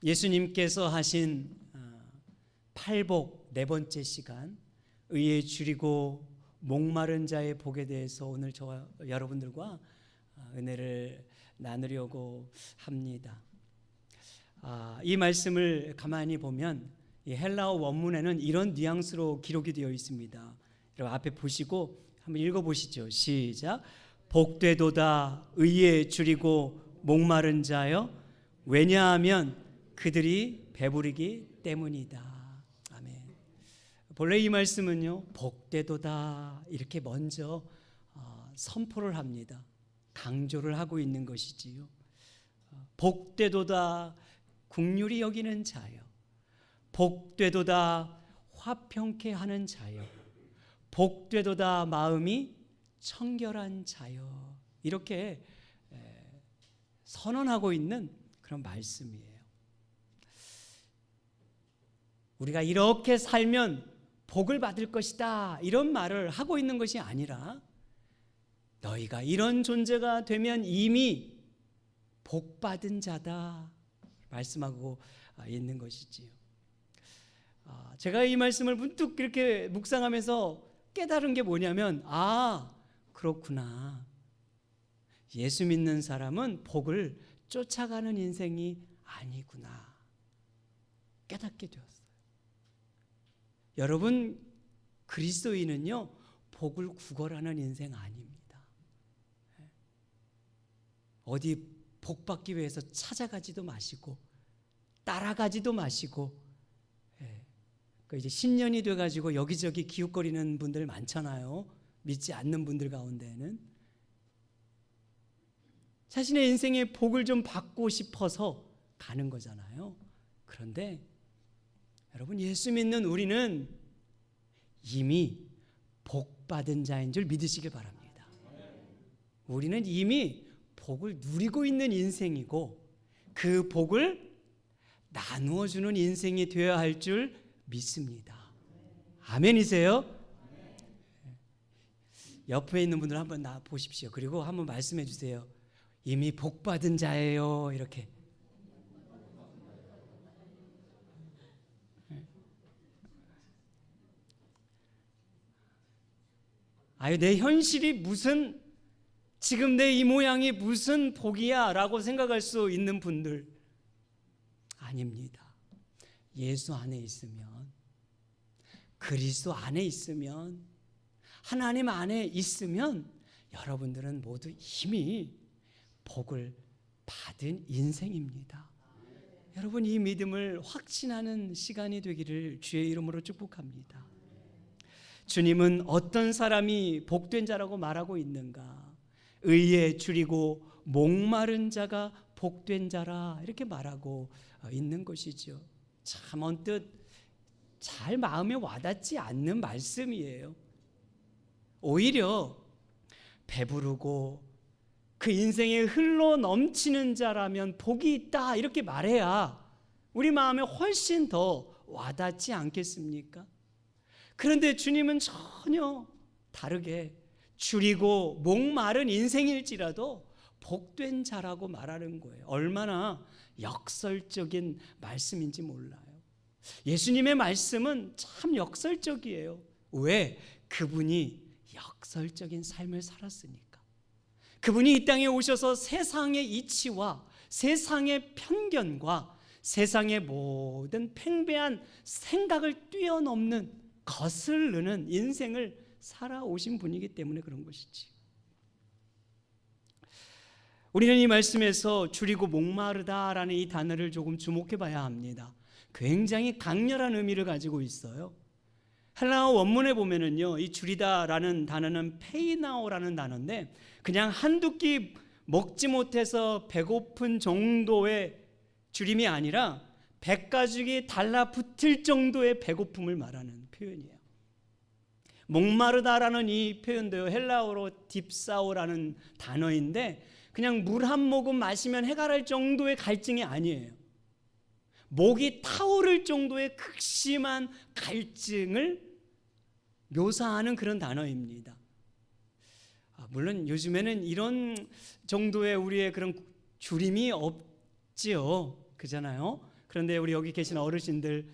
예수님께서 하신 팔복 네 번째 시간, 의에 줄이고 목마른 자의 복에 대해서 오늘 저와 여러분들과 은혜를 나누려고 합니다. 이 말씀을 가만히 보면 이 헬라어 원문에는 이런 뉘앙스로 기록이 되어 있습니다. 여러분 앞에 보시고 한번 읽어보시죠. 시작. 복되도다 의에 줄이고 목마른 자여, 왜냐하면 그들이 배부르기 때문이다. 아멘. 본래 이 말씀은요, 복되도다 이렇게 먼저 선포를 합니다. 강조를 하고 있는 것이지요. 복되도다 긍휼히 여기는 자여, 복되도다 화평케 하는 자여, 복되도다 마음이 청결한 자여, 이렇게 선언하고 있는 그런 말씀이에요. 우리가 이렇게 살면 복을 받을 것이다 이런 말을 하고 있는 것이 아니라, 너희가 이런 존재가 되면 이미 복받은 자다 말씀하고 있는 것이지요. 제가 이 말씀을 문득 이렇게 묵상하면서 깨달은 게 뭐냐면, 그렇구나. 예수 믿는 사람은 복을 쫓아가는 인생이 아니구나 깨닫게 되었어요. 여러분, 그리스도인은요, 복을 구걸하는 인생 아닙니다. 어디 복 받기 위해서 찾아가지도 마시고 따라가지도 마시고, 이제 신년이 돼가지고 여기저기 기웃거리는 분들 많잖아요. 믿지 않는 분들 가운데는 자신의 인생에 복을 좀 받고 싶어서 가는 거잖아요. 그런데 여러분, 예수 믿는 우리는 이미 복 받은 자인 줄 믿으시길 바랍니다. 우리는 이미 복을 누리고 있는 인생이고, 그 복을 나누어 주는 인생이 되어야 할 줄 믿습니다. 아멘이세요? 옆에 있는 분들 한번 나 보십시오. 그리고 한번 말씀해 주세요. 이미 복 받은 자예요. 이렇게. 내 현실이 무슨, 지금 내 이 모양이 무슨 복이야 라고 생각할 수 있는 분들, 아닙니다. 예수 안에 있으면, 그리스도 안에 있으면, 하나님 안에 있으면 여러분들은 모두 이미 복을 받은 인생입니다. 여러분, 이 믿음을 확신하는 시간이 되기를 주의 이름으로 축복합니다. 주님은 어떤 사람이 복된 자라고 말하고 있는가? 의에 줄이고 목마른 자가 복된 자라 이렇게 말하고 있는 것이죠. 참 언뜻 잘 마음에 와닿지 않는 말씀이에요. 오히려 배부르고 그 인생에 흘러 넘치는 자라면 복이 있다 이렇게 말해야 우리 마음에 훨씬 더 와닿지 않겠습니까? 그런데 주님은 전혀 다르게 줄이고 목마른 인생일지라도 복된 자라고 말하는 거예요. 얼마나 역설적인 말씀인지 몰라요. 예수님의 말씀은 참 역설적이에요. 왜? 그분이 역설적인 삶을 살았으니까. 그분이 이 땅에 오셔서 세상의 이치와 세상의 편견과 세상의 모든 팽배한 생각을 뛰어넘는 거스르는 인생을 살아오신 분이기 때문에 그런 것이지. 우리는 이 말씀에서 줄이고 목마르다라는 이 단어를 조금 주목해 봐야 합니다. 굉장히 강렬한 의미를 가지고 있어요. 헬라어 원문에 보면은요, 이 줄이다라는 단어는 페이나오라는 단어인데, 그냥 한두 끼 먹지 못해서 배고픈 정도의 줄임이 아니라 100가죽이 달라붙을 정도의 배고픔을 말하는 표현이에요. 목마르다라는 이 표현도요, 헬라어로 딥사오라는 단어인데, 그냥 물 한 모금 마시면 해갈할 정도의 갈증이 아니에요. 목이 타오를 정도의 극심한 갈증을 묘사하는 그런 단어입니다. 물론 요즘에는 이런 정도의 우리의 그런 줄임이 없지요. 그잖아요. 그런데 우리 여기 계신 어르신들,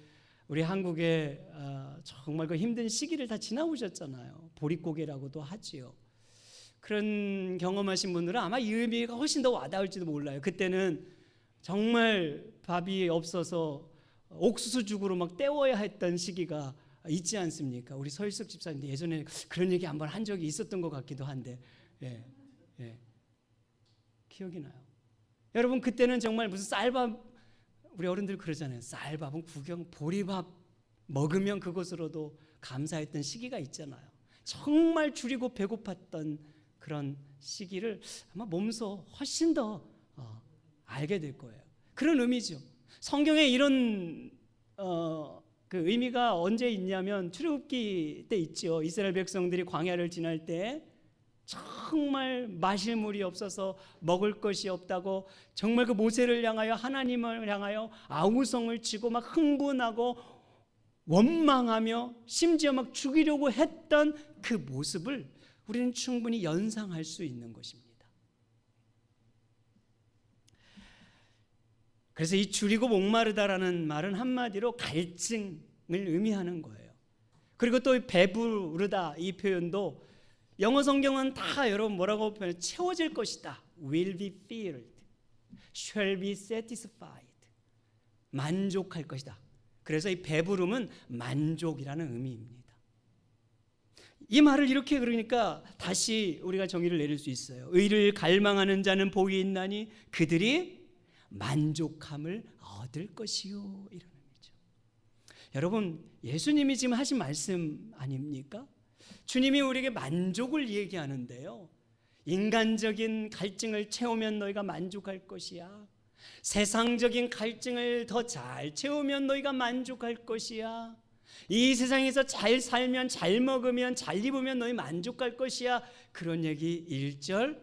우리 한국에 정말 그 힘든 시기를 다 지나오셨잖아요. 보릿고개라고도 하지요. 그런 경험하신 분들은 아마 이 의미가 훨씬 더 와닿을지도 몰라요. 그때는 정말 밥이 없어서 옥수수죽으로 막 때워야 했던 시기가 있지 않습니까? 우리 서일석 집사님도 예전에 그런 얘기 한번 한 적이 있었던 것 같기도 한데, 예, 기억이 나요. 여러분, 그때는 정말 무슨 쌀밥, 우리 어른들 그러잖아요. 쌀밥은 구경, 보리밥 먹으면 그것으로도 감사했던 시기가 있잖아요. 정말 줄이고 배고팠던 그런 시기를 아마 몸소 훨씬 더 알게 될 거예요. 그런 의미죠. 성경에 이런 그 의미가 언제 있냐면 출애굽기 때 있죠. 이스라엘 백성들이 광야를 지날 때 정말 마실 물이 없어서 먹을 것이 없다고 정말 그 모세를 향하여, 하나님을 향하여 아우성을 치고 막 흥분하고 원망하며 심지어 막 죽이려고 했던 그 모습을 우리는 충분히 연상할 수 있는 것입니다. 그래서 이 줄이고 목마르다라는 말은 한마디로 갈증을 의미하는 거예요. 그리고 또 배부르다 이 표현도 영어 성경은 다 여러분 뭐라고 표현해요? 채워질 것이다. will be filled, shall be satisfied. 만족할 것이다. 그래서 이 배부름은 만족이라는 의미입니다. 이 말을 이렇게 그러니까 다시 우리가 정의를 내릴 수 있어요. 의를 갈망하는 자는 복이 있나니 그들이 만족함을 얻을 것이요, 이런 의미죠. 여러분, 예수님이 지금 하신 말씀 아닙니까? 주님이 우리에게 만족을 얘기하는데요, 인간적인 갈증을 채우면 너희가 만족할 것이야. 세상적인 갈증을 더 잘 채우면 너희가 만족할 것이야. 이 세상에서 잘 살면, 잘 먹으면, 잘 입으면 너희 만족할 것이야. 그런 얘기 1절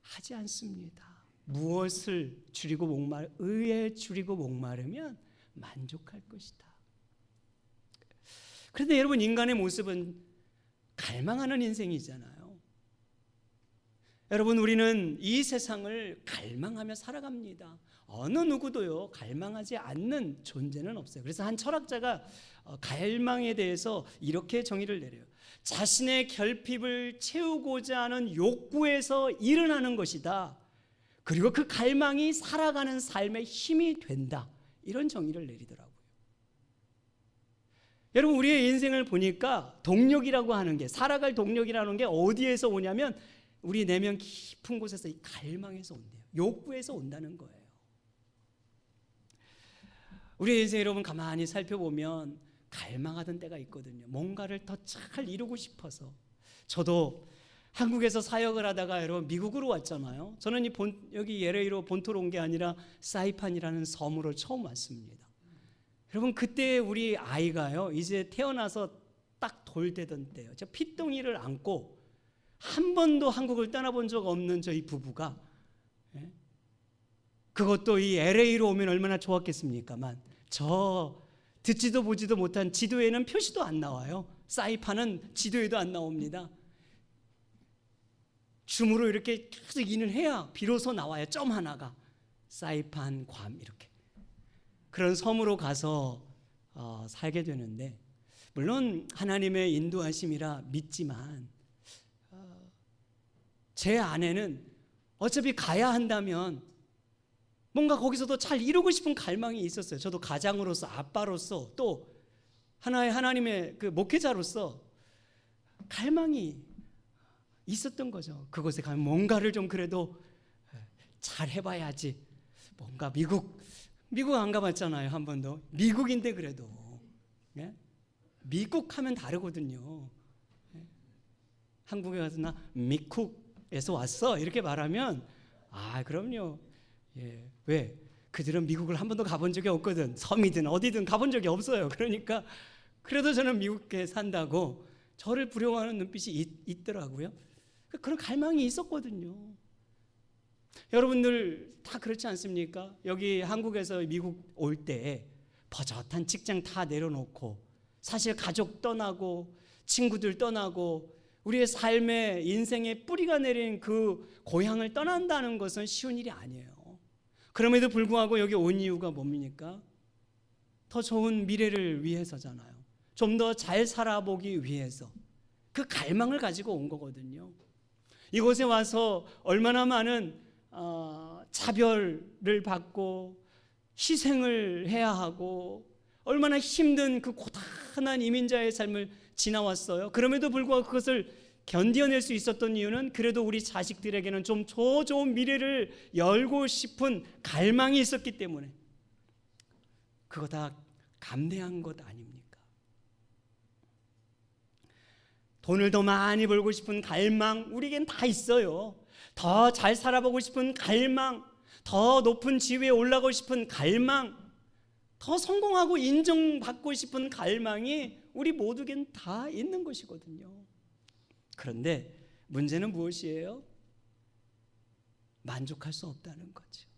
하지 않습니다. 무엇을 줄이고 의에 줄이고 목마르면 만족할 것이다. 그런데 여러분, 인간의 모습은 갈망하는 인생이잖아요. 여러분, 우리는 이 세상을 갈망하며 살아갑니다. 어느 누구도요 갈망하지 않는 존재는 없어요. 그래서 한 철학자가 갈망에 대해서 이렇게 정의를 내려요. 자신의 결핍을 채우고자 하는 욕구에서 일어나는 것이다. 그리고 그 갈망이 살아가는 삶의 힘이 된다. 이런 정의를 내리더라고요. 여러분, 우리의 인생을 보니까 동력이라고 하는 게, 살아갈 동력이라는 게 어디에서 오냐면 우리 내면 깊은 곳에서 이 갈망에서 온대요. 욕구에서 온다는 거예요. 우리의 인생 여러분 가만히 살펴보면 갈망하던 때가 있거든요. 뭔가를 더 잘 이루고 싶어서. 저도 한국에서 사역을 하다가 여러분 미국으로 왔잖아요. 저는 여기 LA로 본토로 온 게 아니라 사이판이라는 섬으로 처음 왔습니다. 여러분, 그때 우리 아이가요 이제 태어나서 딱 돌되던 때예요. 저 핏덩이를 안고 한 번도 한국을 떠나본 적 없는 저희 부부가, 그것도 이 LA로 오면 얼마나 좋았겠습니까만, 저 듣지도 보지도 못한 지도에는 표시도 안 나와요. 사이판은 지도에도 안 나옵니다. 줌으로 이렇게 계속 인을 해야 비로소 나와요. 점 하나가 사이판, 괌, 이렇게 그런 섬으로 가서 살게 되는데, 물론 하나님의 인도하심이라 믿지만 제 아내는 어차피 가야 한다면 뭔가 거기서도 잘 이루고 싶은 갈망이 있었어요. 저도 가장으로서, 아빠로서, 또 하나님의 그 목회자로서 갈망이 있었던 거죠. 그곳에 가면 뭔가를 좀 그래도 잘 해봐야지. 뭔가 미국 안 가봤잖아요, 한 번도. 미국인데 그래도, 미국 하면 다르거든요. 한국에 가서 나 미국에서 왔어 이렇게 말하면, 그럼요. 왜? 그들은 미국을 한 번도 가본 적이 없거든. 섬이든 어디든 가본 적이 없어요. 그러니까 그래도 저는 미국에 산다고 저를 부러워하는 눈빛이 있더라고요. 그런 갈망이 있었거든요. 여러분들 다 그렇지 않습니까? 여기 한국에서 미국 올 때 버젓한 직장 다 내려놓고, 사실 가족 떠나고 친구들 떠나고 우리의 삶의 인생의 뿌리가 내린 그 고향을 떠난다는 것은 쉬운 일이 아니에요. 그럼에도 불구하고 여기 온 이유가 뭡니까? 더 좋은 미래를 위해서잖아요. 좀 더 잘 살아보기 위해서 그 갈망을 가지고 온 거거든요. 이곳에 와서 얼마나 많은 차별을 받고 희생을 해야 하고 얼마나 힘든 그 고단한 이민자의 삶을 지나왔어요. 그럼에도 불구하고 그것을 견뎌낼 수 있었던 이유는 그래도 우리 자식들에게는 좀 더 좋은 미래를 열고 싶은 갈망이 있었기 때문에. 그거 다 감내한 것 아닙니까? 돈을 더 많이 벌고 싶은 갈망 우리에겐 다 있어요. 더 잘 살아보고 싶은 갈망, 더 높은 지위에 올라가고 싶은 갈망, 더 성공하고 인정받고 싶은 갈망이 우리 모두겐 다 있는 것이거든요. 그런데 문제는 무엇이에요? 만족할 수 없다는 거죠.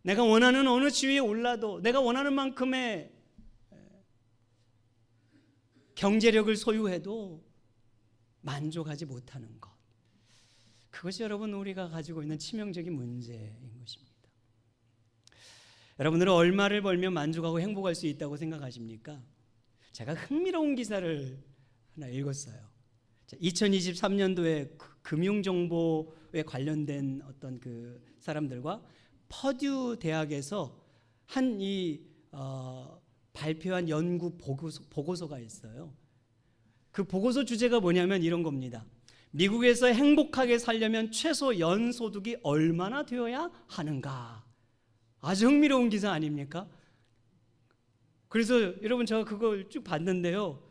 내가 원하는 어느 지위에 올라도 내가 원하는 만큼의 경제력을 소유해도 만족하지 못하는 것. 그것이 여러분 우리가 가지고 있는 치명적인 문제인 것입니다. 여러분들은 얼마를 벌면 만족하고 행복할 수 있다고 생각하십니까? 제가 흥미로운 기사를 하나 읽었어요. 2023년도에 금융정보에 관련된 어떤 그 사람들과 퍼듀 대학에서 발표한 연구 보고서가 있어요. 그 보고서 주제가 뭐냐면 이런 겁니다. 미국에서 행복하게 살려면 최소 연소득이 얼마나 되어야 하는가. 아주 흥미로운 기사 아닙니까? 그래서 여러분 제가 그걸 쭉 봤는데요.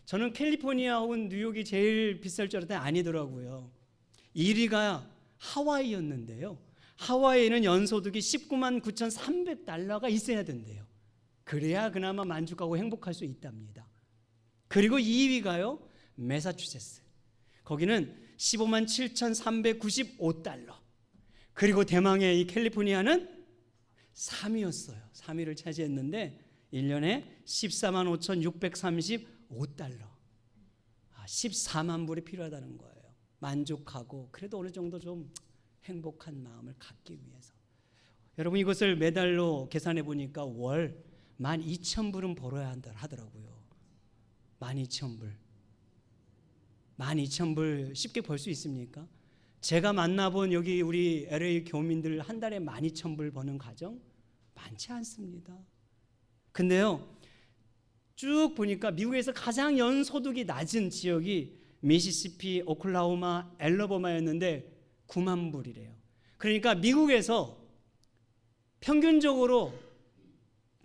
저는 캘리포니아 혹은 뉴욕이 제일 비쌀 줄 알았더니 아니더라고요. 1위가 하와이였는데요. 하와이는 연소득이 19만 9,300달러가 있어야 된대요. 그래야 그나마 만족하고 행복할 수 있답니다. 그리고 2위가요. 매사추세츠. 거기는 15만 7,395달러. 그리고 대망의 이 캘리포니아는 3위였어요. 3위를 차지했는데 1년에 14만 5,635달러. 14만 불이 필요하다는 거예요. 만족하고 그래도 어느 정도 좀 행복한 마음을 갖기 위해서. 여러분 이것을 매달로 계산해 보니까 월 12,000불은 벌어야 한다 하더라고요. 12,000불. 12,000불 쉽게 벌 수 있습니까? 제가 만나본 여기 우리 LA 교민들 한 달에 12,000불 버는 가정 많지 않습니다. 근데요, 쭉 보니까 미국에서 가장 연소득이 낮은 지역이 미시시피, 오클라호마, 앨러버마였는데 9만 불이래요. 그러니까 미국에서 평균적으로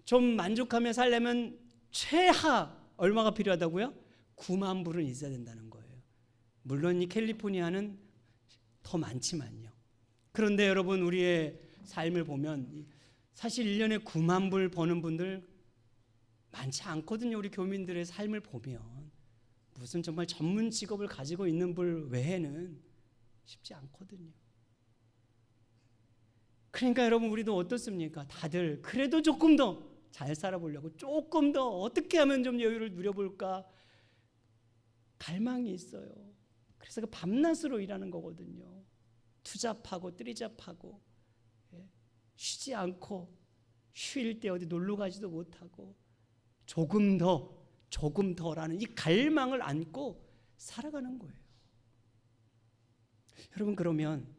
좀 만족하며 살려면 최하 얼마가 필요하다고요? 9만 불은 있어야 된다는 거예요. 물론 이 캘리포니아는 더 많지만요. 그런데 여러분 우리의 삶을 보면 사실 1년에 9만 불 버는 분들 많지 않거든요. 우리 교민들의 삶을 보면 무슨 정말 전문 직업을 가지고 있는 분 외에는 쉽지 않거든요. 그러니까 여러분 우리도 어떻습니까? 다들 그래도 조금 더 잘 살아보려고 조금 더 어떻게 하면 좀 여유를 누려볼까 갈망이 있어요. 그래서 그 밤낮으로 일하는 거거든요. 투잡하고 뜨리잡하고 쉬지 않고 쉴 때 어디 놀러 가지도 못하고 조금 더라는 이 갈망을 안고 살아가는 거예요. 여러분 그러면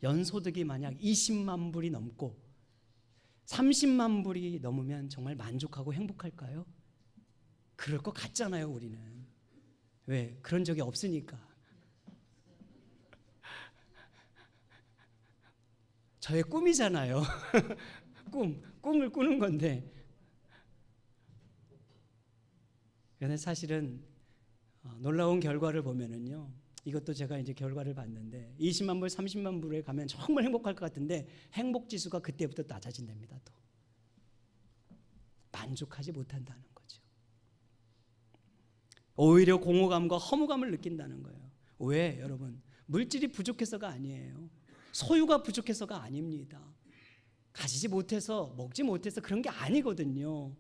연소득이 만약 20만 불이 넘고 30만 불이 넘으면 정말 만족하고 행복할까요? 그럴 것 같잖아요, 우리는. 왜? 그런 적이 없으니까. 저의 꿈이잖아요. 꿈을 꾸는 건데. 그런데 사실은 놀라운 결과를 보면은요. 이것도 제가 이제 결과를 봤는데 20만 불, 30만 불에 가면 정말 행복할 것 같은데 행복 지수가 그때부터 낮아진답니다. 또 만족하지 못한다는 거죠. 오히려 공허감과 허무감을 느낀다는 거예요. 왜 여러분? 물질이 부족해서가 아니에요. 소유가 부족해서가 아닙니다. 가지지 못해서 먹지 못해서 그런 게 아니거든요.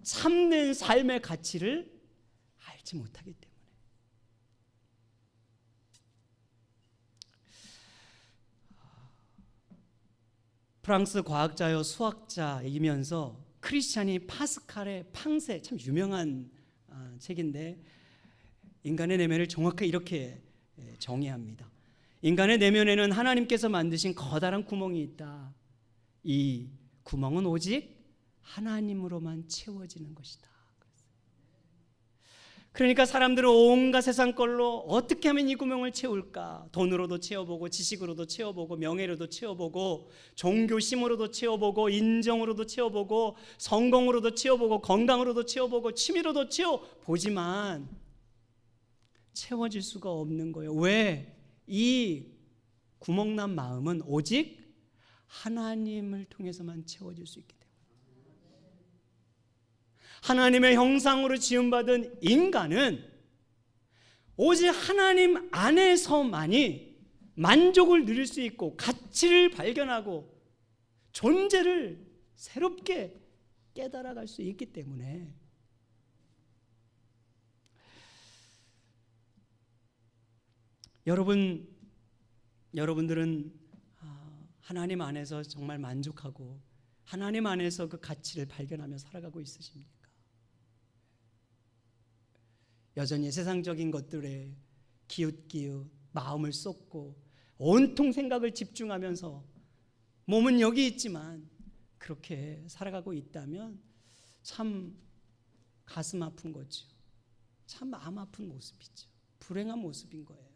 참된 삶의 가치를 알지 못하기 때문에. 프랑스 과학자요 수학자이면서 크리스찬이 파스칼의 팡세, 참 유명한 책인데 인간의 내면을 정확하게 이렇게 정의합니다. 인간의 내면에는 하나님께서 만드신 커다란 구멍이 있다. 이 구멍은 오직 하나님으로만 채워지는 것이다. 그러니까 사람들은 온갖 세상 걸로 어떻게 하면 이 구멍을 채울까? 돈으로도 채워보고, 지식으로도 채워보고, 명예로도 채워보고, 종교심으로도 채워보고, 인정으로도 채워보고, 성공으로도 채워보고, 건강으로도 채워보고, 취미로도 채워보지만 채워질 수가 없는 거예요. 왜? 이 구멍난 마음은 오직 하나님을 통해서만 채워질 수 있기 때문에. 하나님의 형상으로 지음받은 인간은 오직 하나님 안에서만이 만족을 누릴 수 있고 가치를 발견하고 존재를 새롭게 깨달아갈 수 있기 때문에 여러분들은 하나님 안에서 정말 만족하고 하나님 안에서 그 가치를 발견하며 살아가고 있으십니까? 여전히 세상적인 것들에 기웃기웃 마음을 쏟고 온통 생각을 집중하면서 몸은 여기 있지만 그렇게 살아가고 있다면 참 가슴 아픈 거죠. 참 마음 아픈 모습이죠. 불행한 모습인 거예요.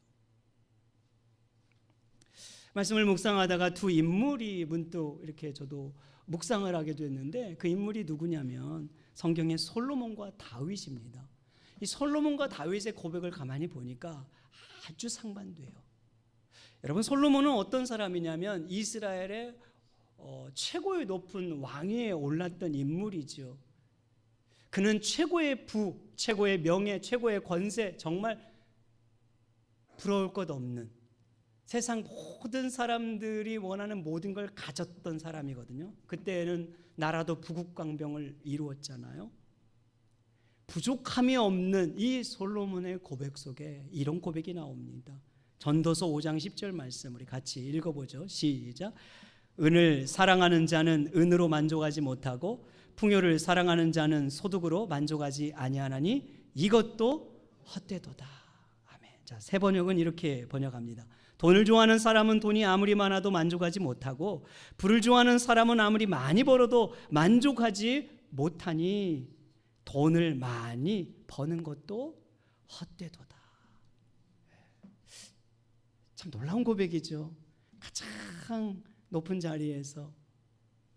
말씀을 묵상하다가 두 인물이 문득 이렇게 저도 묵상을 하게 됐는데 그 인물이 누구냐면 성경의 솔로몬과 다윗입니다. 이 솔로몬과 다윗의 고백을 가만히 보니까 아주 상반돼요. 여러분, 솔로몬은 어떤 사람이냐면 이스라엘의 최고의 높은 왕위에 올랐던 인물이죠. 그는 최고의 부, 최고의 명예, 최고의 권세, 정말 부러울 것 없는 세상 모든 사람들이 원하는 모든 걸 가졌던 사람이거든요. 그때는 나라도 부국강병을 이루었잖아요. 부족함이 없는 이 솔로몬의 고백 속에 이런 고백이 나옵니다. 전도서 5장 10절 말씀 우리 같이 읽어보죠. 시작. 은을 사랑하는 자는 은으로 만족하지 못하고 풍요를 사랑하는 자는 소득으로 만족하지 아니하나니 이것도 헛되도다. 아멘. 자, 새 번역은 이렇게 번역합니다. 돈을 좋아하는 사람은 돈이 아무리 많아도 만족하지 못하고 부를 좋아하는 사람은 아무리 많이 벌어도 만족하지 못하니 돈을 많이 버는 것도 헛되도다. 참 놀라운 고백이죠. 가장 높은 자리에서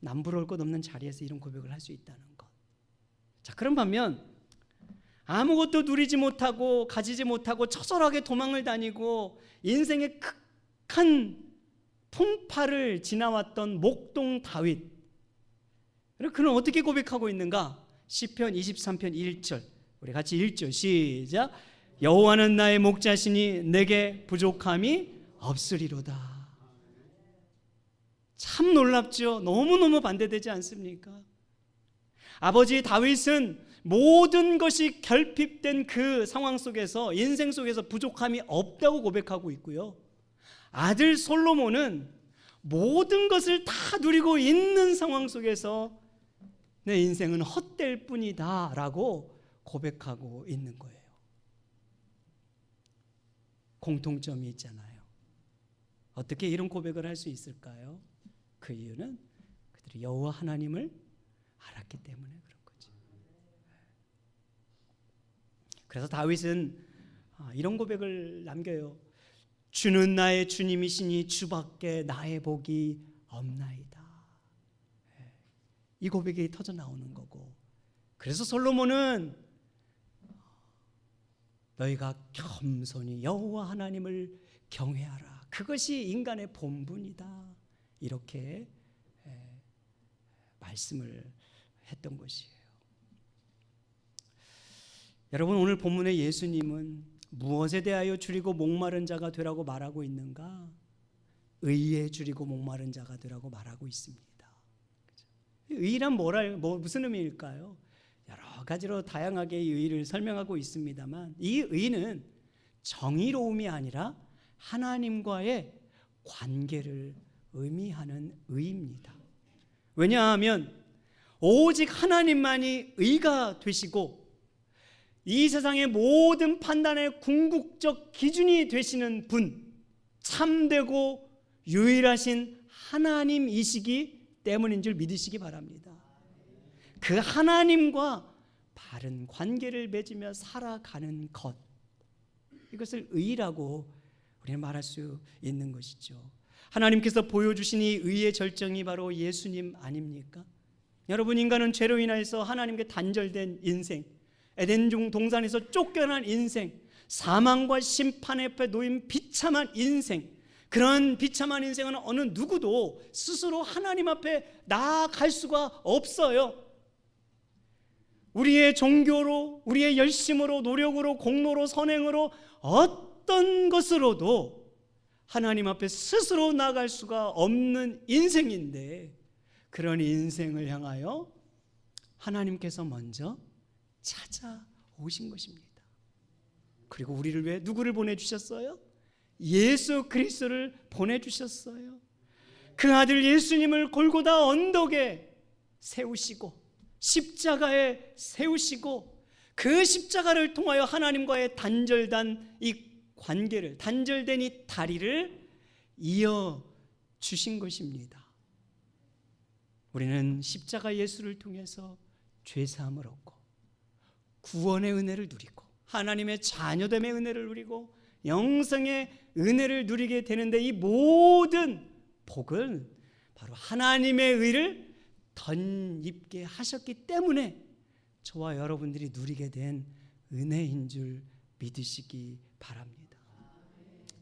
남부러울 것 없는 자리에서 이런 고백을 할 수 있다는 것. 자, 그런 반면 아무것도 누리지 못하고 가지지 못하고 처절하게 도망을 다니고 인생의 극한 풍파를 지나왔던 목동 다윗. 그는 어떻게 고백하고 있는가? 시편 23편 1절 우리 같이 읽죠. 시작. 여호와는 나의 목자시니 내게 부족함이 없으리로다. 참 놀랍죠. 너무너무 반대되지 않습니까? 아버지 다윗은 모든 것이 결핍된 그 상황 속에서 인생 속에서 부족함이 없다고 고백하고 있고요. 아들 솔로몬은 모든 것을 다 누리고 있는 상황 속에서 내 인생은 헛될 뿐이다 라고 고백하고 있는 거예요. 공통점이 있잖아요. 어떻게 이런 고백을 할 수 있을까요? 그 이유는 그들이 여호와 하나님을 알았기 때문에 그런 거죠. 그래서 다윗은 이런 고백을 남겨요. 주는 나의 주님이시니 주밖에 나의 복이 없나이다. 이 고백이 터져 나오는 거고, 그래서 솔로몬은 너희가 겸손히 여호와 하나님을 경외하라. 그것이 인간의 본분이다. 이렇게 말씀을 했던 것이에요. 여러분, 오늘 본문의 예수님은 무엇에 대하여 줄이고 목마른 자가 되라고 말하고 있는가? 의에 줄이고 목마른 자가 되라고 말하고 있습니다. 의란 무슨 의미일까요? 여러 가지로 다양하게 이 의를 설명하고 있습니다만 이 의는 정의로움이 아니라 하나님과의 관계를 의미하는 의입니다. 왜냐하면 오직 하나님만이 의가 되시고 이 세상의 모든 판단의 궁극적 기준이 되시는 분, 참되고 유일하신 하나님이시기 때문인 줄 믿으시기 바랍니다. 그 하나님과 바른 관계를 맺으며 살아가는 것, 이것을 의라고 우리는 말할 수 있는 것이죠. 하나님께서 보여주신 이 의의 절정이 바로 예수님 아닙니까? 여러분, 인간은 죄로 인하여서 하나님께 단절된 인생, 에덴 동산에서 쫓겨난 인생, 사망과 심판 앞에 놓인 비참한 인생, 그런 비참한 인생은 어느 누구도 스스로 하나님 앞에 나아갈 수가 없어요. 우리의 종교로, 우리의 열심으로, 노력으로, 공로로, 선행으로, 어떤 것으로도 하나님 앞에 스스로 나아갈 수가 없는 인생인데, 그런 인생을 향하여 하나님께서 먼저 찾아오신 것입니다. 그리고 우리를 위해 누구를 보내주셨어요? 예수 그리스도를 보내주셨어요. 그 아들 예수님을 골고다 언덕에 세우시고 십자가에 세우시고 그 십자가를 통하여 하나님과의 단절된 이 관계를, 단절된 이 다리를 이어주신 것입니다. 우리는 십자가 예수를 통해서 죄사함을 얻고 구원의 은혜를 누리고 하나님의 자녀됨의 은혜를 누리고 영생의 은혜를 누리게 되는데, 이 모든 복은 바로 하나님의 의를 덧입게 하셨기 때문에 저와 여러분들이 누리게 된 은혜인 줄 믿으시기 바랍니다.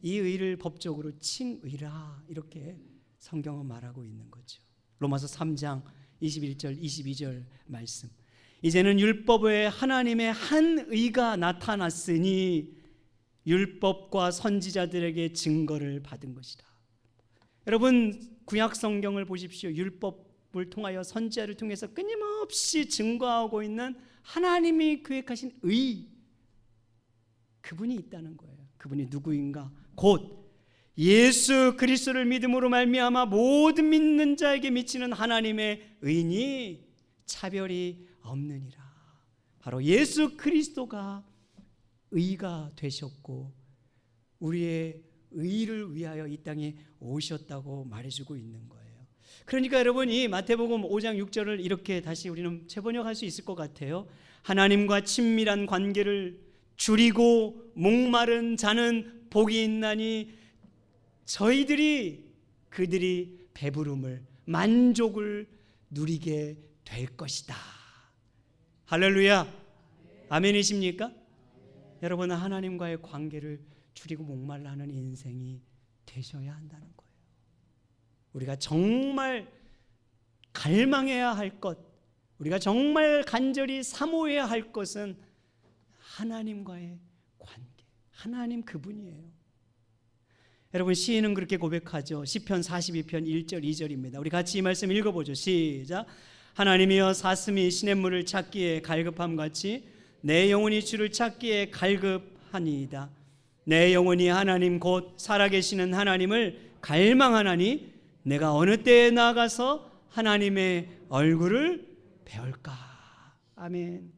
이 의를 법적으로 칭의라, 이렇게 성경은 말하고 있는 거죠. 로마서 3장 21절 22절 말씀, 이제는 율법 외에 하나님의 한 의가 나타났으니 율법과 선지자들에게 증거를 받은 것이다. 여러분, 구약 성경을 보십시오. 율법을 통하여, 선지자를 통해서 끊임없이 증거하고 있는 하나님이 계획하신 의, 그분이 있다는 거예요. 그분이 누구인가? 곧 예수 그리스도를 믿음으로 말미암아 모든 믿는 자에게 미치는 하나님의 의니 차별이 없느니라. 바로 예수 그리스도가 의가 되셨고 우리의 의를 위하여 이 땅에 오셨다고 말해주고 있는 거예요. 그러니까 여러분, 이 마태복음 5장 6절을 이렇게 다시 우리는 재번역할 수 있을 것 같아요. 하나님과 친밀한 관계를 줄이고 목마른 자는 복이 있나니 그들이 배부름을, 만족을 누리게 될 것이다. 할렐루야, 아멘이십니까? 여러분은 하나님과의 관계를 줄이고 목말라 하는 인생이 되셔야 한다는 거예요. 우리가 정말 갈망해야 할 것, 우리가 정말 간절히 사모해야 할 것은 하나님과의 관계, 하나님 그분이에요. 여러분, 시인은 그렇게 고백하죠. 시편 42편 1절 2절입니다. 우리 같이 이 말씀 읽어보죠. 시작. 하나님이여, 사슴이 시냇물을 찾기에 갈급함같이 내 영혼이 주를 찾기에 갈급하니이다. 내 영혼이 하나님 곧 살아계시는 하나님을 갈망하나니 내가 어느 때에 나아가서 하나님의 얼굴을 배울까. 아멘.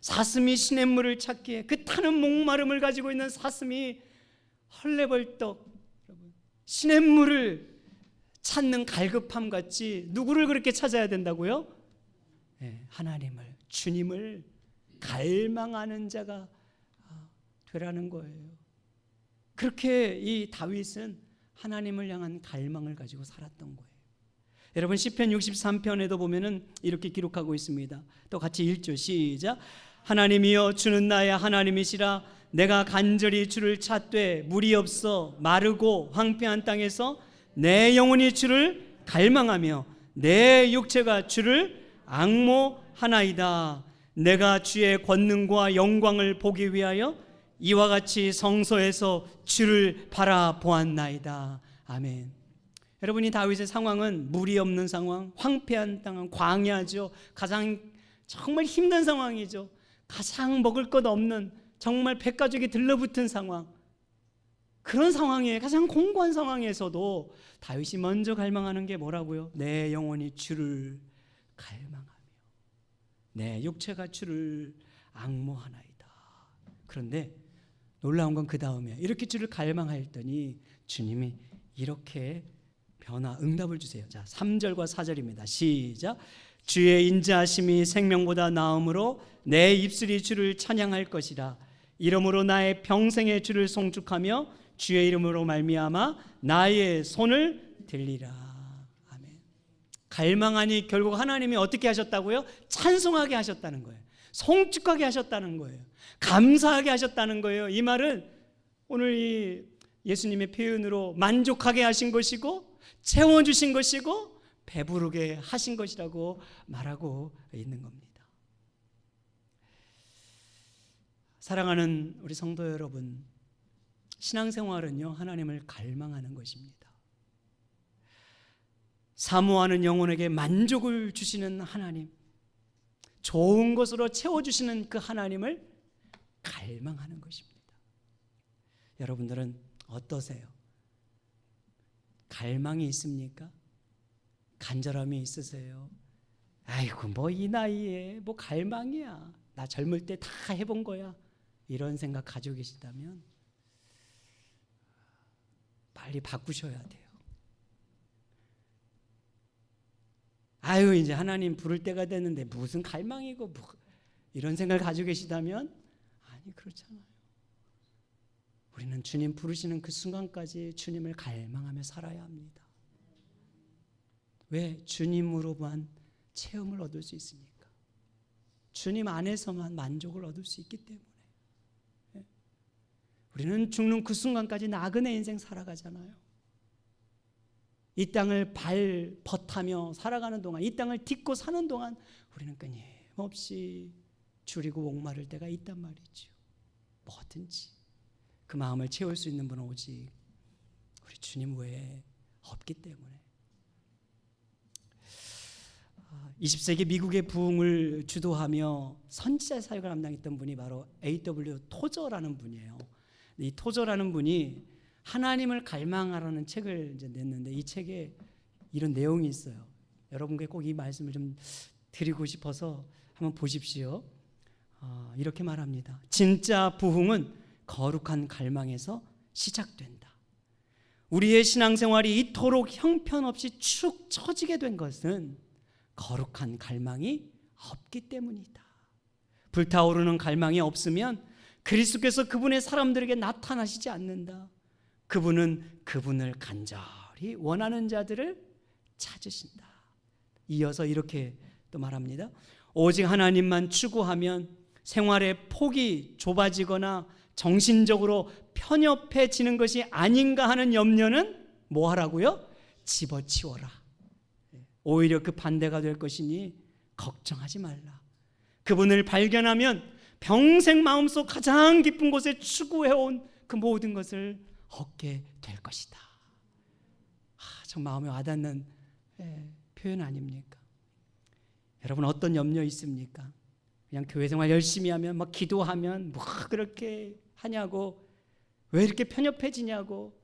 사슴이 시냇물을 찾기에, 그 타는 목마름을 가지고 있는 사슴이 헐레벌떡 시냇물을 찾는 갈급함 같이 누구를 그렇게 찾아야 된다고요? 네, 하나님을, 주님을 갈망하는 자가 되라는 거예요. 그렇게 이 다윗은 하나님을 향한 갈망을 가지고 살았던 거예요. 여러분, 시편 63편에도 보면은 이렇게 기록하고 있습니다. 또 같이 읽죠. 시작. 하나님이여, 주는 나의 하나님이시라. 내가 간절히 주를 찾되 물이 없어 마르고 황폐한 땅에서 내 영혼이 주를 갈망하며 내 육체가 주를 앙모하나이다. 내가 주의 권능과 영광을 보기 위하여 이와 같이 성소에서 주를 바라보았나이다. 아멘. 여러분이 다윗의 상황은 물이 없는 상황, 황폐한 땅은 광야죠. 가장 정말 힘든 상황이죠. 가장 먹을 것 없는, 정말 백가족이 들러붙은 상황, 그런 상황에, 가장 공고한 상황에서도 다윗이 먼저 갈망하는 게 뭐라고요? 내 영혼이 주를 갈망하나이다. 내 육체가 주를 앙모하나이다. 그런데 놀라운 건 그 다음에 이렇게 주를 갈망하였더니 주님이 이렇게 응답을 주세요. 자, 3절과 4절입니다. 시작. 주의 인자하심이 생명보다 나음으로 내 입술이 주를 찬양할 것이라. 이러므로 나의 평생의 주를 송축하며 주의 이름으로 말미암아 나의 손을 들리라. 아멘. 갈망하니 결국 하나님이 어떻게 하셨다고요? 찬송하게 하셨다는 거예요. 송축하게 하셨다는 거예요. 감사하게 하셨다는 거예요. 이 말은 오늘 이 예수님의 표현으로 만족하게 하신 것이고 채워주신 것이고 배부르게 하신 것이라고 말하고 있는 겁니다. 사랑하는 우리 성도 여러분, 신앙생활은요, 하나님을 갈망하는 것입니다. 사모하는 영혼에게 만족을 주시는 하나님, 좋은 것으로 채워주시는 그 하나님을 갈망하는 것입니다. 여러분들은 어떠세요? 갈망이 있습니까? 간절함이 있으세요? 아이고, 뭐 이 나이에 뭐 갈망이야, 나 젊을 때 다 해본 거야, 이런 생각 가지고 계시다면 빨리 바꾸셔야 돼요. 아유, 이제 하나님 부를 때가 됐는데 무슨 갈망이고 이런 생각을 가지고 계시다면 아니, 그렇잖아요. 우리는 주님 부르시는 그 순간까지 주님을 갈망하며 살아야 합니다. 왜? 주님으로만 체험을 얻을 수 있으니까. 주님 안에서만 만족을 얻을 수 있기 때문에. 우리는 죽는 그 순간까지 나그네 인생 살아가잖아요. 이 땅을 발벗하며 살아가는 동안, 이 땅을 딛고 사는 동안 우리는 끊임없이 줄이고 목마를 때가 있단 말이죠. 뭐든지 그 마음을 채울 수 있는 분은 오직 우리 주님 외에 없기 때문에. 20세기 미국의 부흥을 주도하며 선지자 사역을 담당했던 분이 바로 A.W. 토저라는 분이에요. 이 토저라는 분이 하나님을 갈망하라는 책을 이제 냈는데 이 책에 이런 내용이 있어요. 여러분께 꼭 이 말씀을 좀 드리고 싶어서 한번 보십시오. 이렇게 말합니다. 진짜 부흥은 거룩한 갈망에서 시작된다. 우리의 신앙생활이 이토록 형편없이 축 처지게 된 것은 거룩한 갈망이 없기 때문이다. 불타오르는 갈망이 없으면 그리스도께서 그분의 사람들에게 나타나시지 않는다. 그분은 그분을 간절히 원하는 자들을 찾으신다. 이어서 이렇게 또 말합니다. 오직 하나님만 추구하면 생활의 폭이 좁아지거나 정신적으로 편협해지는 것이 아닌가 하는 염려는 뭐 하라고요? 집어치워라. 오히려 그 반대가 될 것이니 걱정하지 말라. 그분을 발견하면 평생 마음속 가장 깊은 곳에 추구해온 그 모든 것을 얻게 될 것이다. 참 마음에 와닿는 표현 아닙니까? 여러분, 어떤 염려 있습니까? 그냥 교회 생활 열심히 하면, 막 기도하면 뭐 그렇게 하냐고, 왜 이렇게 편협해지냐고,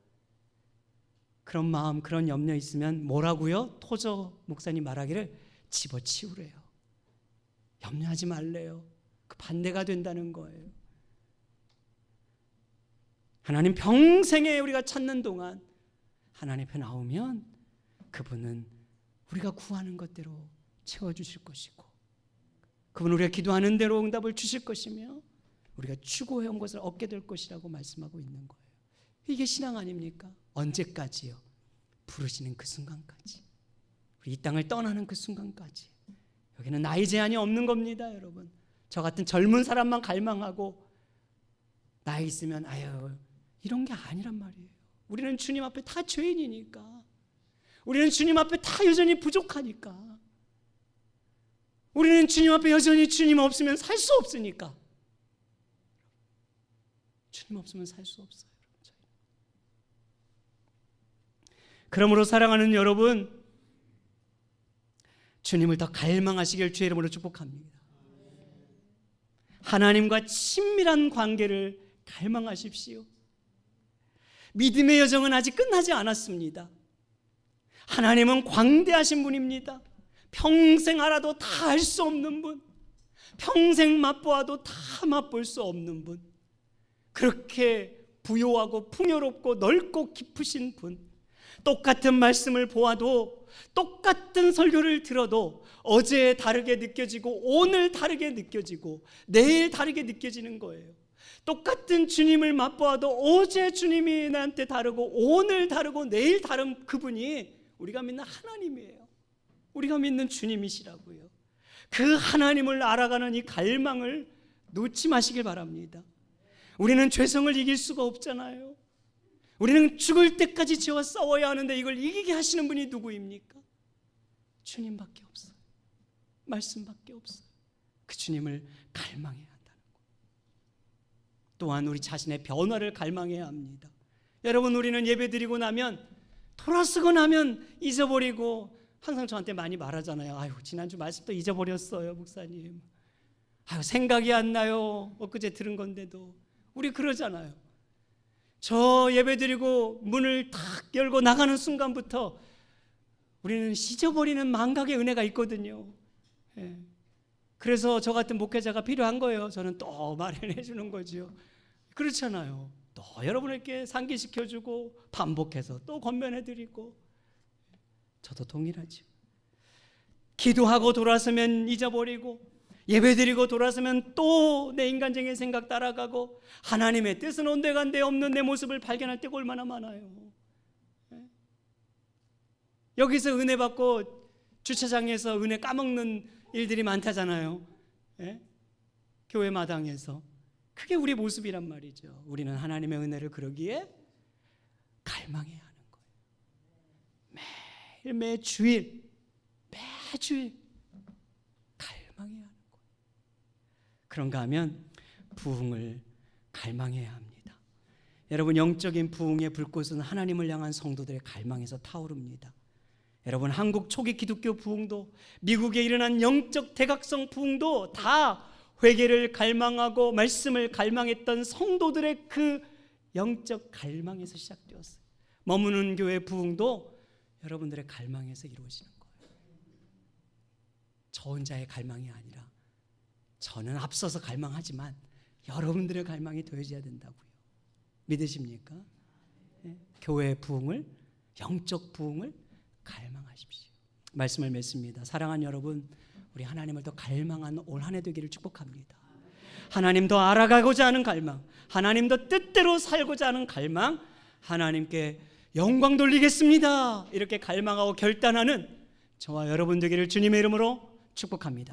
그런 마음, 그런 염려 있으면 뭐라고요? 토저 목사님 말하기를 집어치우래요. 염려하지 말래요. 그 반대가 된다는 거예요. 하나님 평생에 우리가 찾는 동안 하나님 앞에 나오면 그분은 우리가 구하는 것대로 채워주실 것이고, 그분은 우리가 기도하는 대로 응답을 주실 것이며 우리가 추구해온 것을 얻게 될 것이라고 말씀하고 있는 거예요. 이게 신앙 아닙니까? 언제까지요? 부르시는 그 순간까지, 우리 이 땅을 떠나는 그 순간까지. 여기는 나이 제한이 없는 겁니다. 여러분, 저 같은 젊은 사람만 갈망하고 나이 있으면 아유, 이런 게 아니란 말이에요. 우리는 주님 앞에 다 죄인이니까, 우리는 주님 앞에 다 여전히 부족하니까, 우리는 주님 앞에 여전히 주님 없으면 살 수 없으니까. 주님 없으면 살 수 없어요. 그러므로 사랑하는 여러분, 주님을 더 갈망하시길 주의 이름으로 축복합니다. 하나님과 친밀한 관계를 갈망하십시오. 믿음의 여정은 아직 끝나지 않았습니다. 하나님은 광대하신 분입니다. 평생 알아도 다 알 수 없는 분, 평생 맛보아도 다 맛볼 수 없는 분, 그렇게 부요하고 풍요롭고 넓고 깊으신 분, 똑같은 말씀을 보아도, 똑같은 설교를 들어도 어제 다르게 느껴지고 오늘 다르게 느껴지고 내일 다르게 느껴지는 거예요. 똑같은 주님을 맛보아도 어제 주님이 나한테 다르고 오늘 다르고 내일 다른 그분이 우리가 믿는 하나님이에요. 우리가 믿는 주님이시라고요. 그 하나님을 알아가는 이 갈망을 놓지 마시길 바랍니다. 우리는 죄성을 이길 수가 없잖아요. 우리는 죽을 때까지 죄와 싸워야 하는데 이걸 이기게 하시는 분이 누구입니까? 주님밖에 없어요. 말씀밖에 없어요. 그 주님을 갈망해야 한다는 것. 또한 우리 자신의 변화를 갈망해야 합니다. 여러분, 우리는 예배드리고 나면, 돌아서고 나면 잊어버리고, 항상 저한테 많이 말하잖아요. 아유, 지난주 말씀도 잊어버렸어요, 목사님. 아유, 생각이 안 나요. 엊그제 들은 건데도. 우리 그러잖아요. 저 예배드리고 문을 탁 열고 나가는 순간부터 우리는 잊어버리는 망각의 은혜가 있거든요. 예. 그래서 저 같은 목회자가 필요한 거예요. 저는 또 마련해 주는 거죠. 그렇잖아요. 또 여러분에게 상기시켜주고 반복해서 또 권면해드리고. 저도 동일하죠. 기도하고 돌아서면 잊어버리고, 예배드리고 돌아서면 또 내 인간적인 생각 따라가고, 하나님의 뜻은 온데간데 없는 내 모습을 발견할 때가 얼마나 많아요. 여기서 은혜 받고 주차장에서 은혜 까먹는 일들이 많다잖아요. 교회 마당에서. 그게 우리 모습이란 말이죠. 우리는 하나님의 은혜를 그러기에 갈망해야 하는 거예요. 매주일 갈망해야 하는 거예요. 그런가 하면 부흥을 갈망해야 합니다. 여러분, 영적인 부흥의 불꽃은 하나님을 향한 성도들의 갈망에서 타오릅니다. 여러분, 한국 초기 기독교 부흥도, 미국에 일어난 영적 대각성 부흥도 다 회개를 갈망하고 말씀을 갈망했던 성도들의 그 영적 갈망에서 시작되었어요. 머무는 교회 부흥도 여러분들의 갈망에서 이루어지는 거예요. 저 혼자의 갈망이 아니라, 저는 앞서서 갈망하지만 여러분들의 갈망이 더해져야 된다고요. 믿으십니까? 교회의 부흥을, 영적 부흥을 갈망하십시오. 말씀을 맺습니다. 사랑하는 여러분, 우리 하나님을 더 갈망한 올 한 해 되기를 축복합니다. 하나님 더 알아가고자 하는 갈망, 하나님 더 뜻대로 살고자 하는 갈망, 하나님께 영광 돌리겠습니다, 이렇게 갈망하고 결단하는 저와 여러분 되기를 주님의 이름으로 축복합니다.